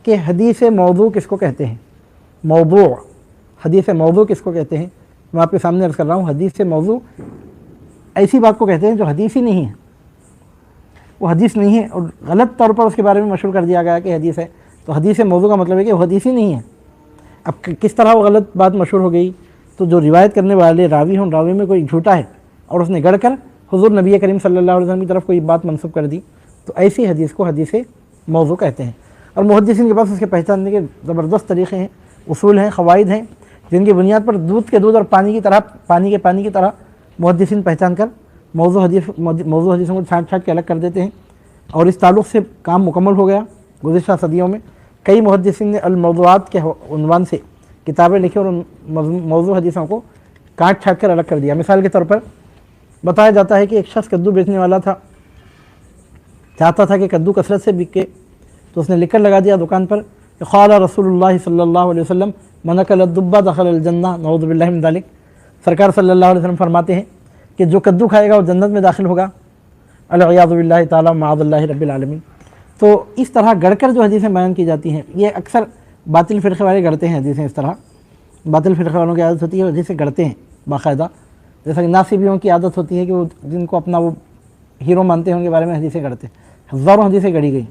कि हदीस मौजू किसको कहते हैं, मौजू हदीस मौजू किसको कहते हैं। मैं आपके सामने अर्ज़ कर रहा हूँ, हदीस मौजू ऐसी बात को कहते हैं जो हदीस ही नहीं है, वो हदीस नहीं है और गलत तौर पर उसके बारे में मशहूर कर दिया गया कि हदीस है। तो हदीस मौजू का मतलब है कि वो हदीस ही नहीं है। अब किस तरह वो गलत बात मशहूर हो गई, तो जो रिवायत करने वाले रावी हों, रावी में कोई झूठा है और उसने गढ़ कर हुज़ूर नबी करीम सल्लल्लाहु अलैहि वसल्लम की तरफ कोई बात मनसूब कर दी, तो ऐसी हदीस को हदीस मौजू कहते हैं। और मुहद्दिसीन के पास उसके पहचानने के ज़बरदस्त तरीक़े हैं, उसूल हैं, क़वाइद हैं, जिनकी बुनियाद पर दूध के दूध और पानी की तरह, पानी के पानी की तरह मुहद्दिसीन पहचान कर मौजू हदीसों को छाँट छाँट के अलग कर देते हैं। और इस ताल्लुक़ से काम मुकम्मल हो गया। गुज़िश्ता सदियों में कई मुहद्दिसीन ने अल-मौज़ूआत के उन्वान से किताबें लिखी और उन मौजू हदीसों को काट छाँट कर अलग कर दिया। मिसाल के तौर पर बताया जाता है कि एक शख्स कद्दू बेचने वाला था, चाहता था कि कद्दू कसरत से बिके, तो उसने लिख कर लगा दिया दुकान पर, क़ाला रसूलुल्लाह सल्लल्लाहु अलैहि वसल्लम मन अकल दुब्बा दखल जन्ना नऊज़ु बिल्लाहि मिन ज़ालिक। सरकार सल्लल्लाहु अलैहि वसल्लम फरमाते हैं कि जो कद्दू खाएगा वो जन्नत में दाखिल होगा, अल-इयाज़ु बिल्लाहि ताला मअज़ल्लाहि रब्बिल आलमीन। तो इस तरह गढ़कर जो हदीसें बयान की जाती हैं, ये अक्सर बातिल फ़िरक़े वाले गढ़ते हैं हदीसें। इस तरह बातिल फ़िरक़े वालों की आदत होती है हदीसें गढ़ते हैं बाकायदा, जैसा कि नासिबियों की आदत होती है कि वो जिनको अपना वो हीरो मानते हैं उनके बारे में हदीसें गढ़ते हैं। हज़ारों हदीसें गढ़ी गई।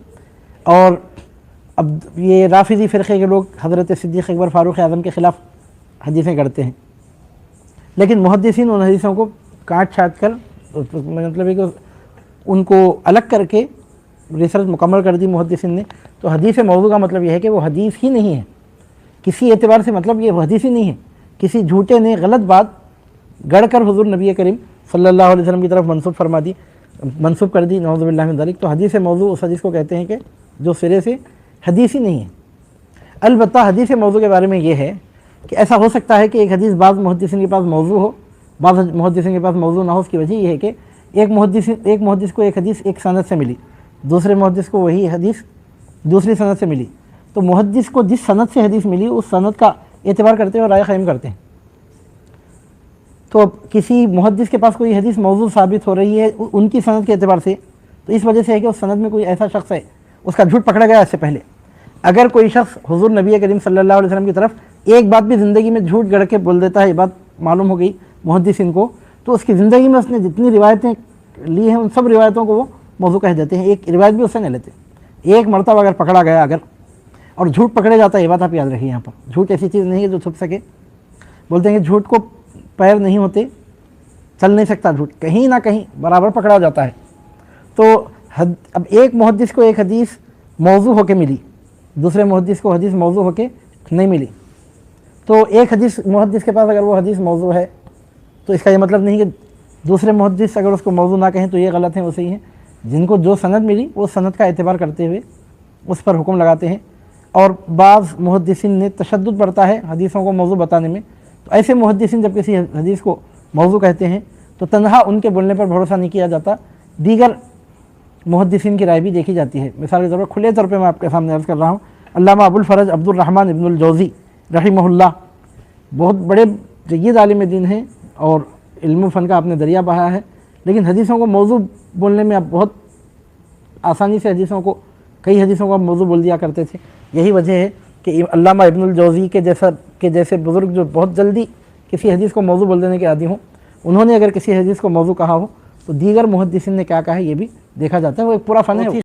और अब ये राफ़िज़ी फ़िरक़े के लोग हज़रत सिद्दीक़ अकबर फ़ारूक़ आज़म के ख़िलाफ़ हदीसें गढ़ते हैं, लेकिन मुहद्दिसीन उन हदीसों को काट छाँट कर, मतलब है कि उनको अलग करके रिसर्च मुकम्मल कर दी मुहद्दिसीन ने। तो हदीस मौजू का मतलब यह है कि वो हदीस ही नहीं है किसी एतबार से, मतलब ये हदीस ही नहीं है, किसी झूठे ने गलत बात गढ़ कर हुज़ूर नबी करीम सल्लल्लाहु अलैहि वसल्लम की तरफ मंसूब कर दी, नऊज़ु बिल्लाहि मिन ज़ालिक। तो हदीस मौजू उस हदीस को कहते हैं कि जो सिरे से हदीस ही नहीं है। अलबत्ता हदीस मौजू के बारे में ये है कि ऐसा हो सकता है कि एक हदीस बाज़ मुहद्दिसीन के पास मौजू हो, बाज़ मुहद्दिसीन के पास मौजू ना हो। उसकी वजह यह है कि एक मुहद्दिस को एक हदीस एक सनद से मिली, दूसरे मुहद्दिस को वही हदीस दूसरी सनद से मिली, तो मुहद्दिस को जिस सनद से हदीस मिली उस सनद का एतबार करते हैं और राय क़ायम करते हैं। तो किसी मुहद्दिस के पास कोई हदीस मौजू साबित हो रही है उनकी सनद के एतबार से, तो इस वजह से है कि उस सनद में कोई ऐसा शख्स है, उसका झूठ पकड़ा गया। इससे पहले अगर कोई शख्स हुज़ूर नबी करीम सल्लल्लाहु अलैहि वसल्लम की तरफ एक बात भी ज़िंदगी में झूठ गढ़ के बोल देता है, ये बात मालूम हो गई मुहद्दिसीन को, तो उसकी ज़िंदगी में उसने जितनी रिवायतें ली हैं उन सब रिवायतों को वो मौजू कह देते हैं, एक रिवायत भी उससे नहीं लेते। एक मरतबा अगर पकड़ा गया अगर और झूठ पकड़े जाता है, ये बात आप याद रखिए। यहाँ पर झूठ ऐसी चीज़ नहीं है जो छुप सके। बोलते हैं कि झूठ को पैर नहीं होते, चल नहीं सकता झूठ, कहीं ना कहीं बराबर पकड़ा जाता है। तो अब एक मुहद्दिस को एक हदीस मौजू होके मिली, दूसरे मुहद्दिस को हदीस मौजू होके नहीं मिली। तो एक हदीस मुहद्दिस के पास अगर वो हदीस मौजू है तो इसका ये मतलब नहीं कि दूसरे मुहद्दिस अगर उसको मौजू ना कहें तो ये गलत है, वो सही है। जिनको जो सनद मिली वो सनद का एतबार करते हुए उस पर हुक्म लगाते हैं। और बाज़ मुहद्दिसीन ने तशद्दुद बरता है हदीसों को मौजू बताने में। तो ऐसे मुहद्दिसीन जब किसी हदीस को मौजू कहते हैं तो तन्हा उनके बोलने पर भरोसा नहीं किया जाता, दीगर मुहद्दिसीन की राय भी देखी जाती है। मिसाल के तौर पर खुले तौर पर मैं आपके सामने अर्ज़ कर रहा हूँ, अल्लामा अबुल फ़रज अब्दुर रहमान इब्नुल जौज़ी रहिमहुल्लाह बहुत बड़े जय्यद आलिम दीन हैं और इल्म फ़न का आपने दरिया बहाया है, लेकिन हदीसों को मौजू बोलने में आप बहुत आसानी से कई हदीसों को मौजू बोल दिया करते थे। यही वजह है कि अल्लामा इब्नुल जौज़ी के जैसे बुज़ुर्ग जो बहुत जल्दी किसी हदीस को मौजू बोल देने के आदी हों, उन्होंने अगर किसी हदीस को मौजू कहा हो तो दीगर मुहद्दिसीन ने क्या कहा है ये भी देखा जाता है। वो एक पूरा फ़न है।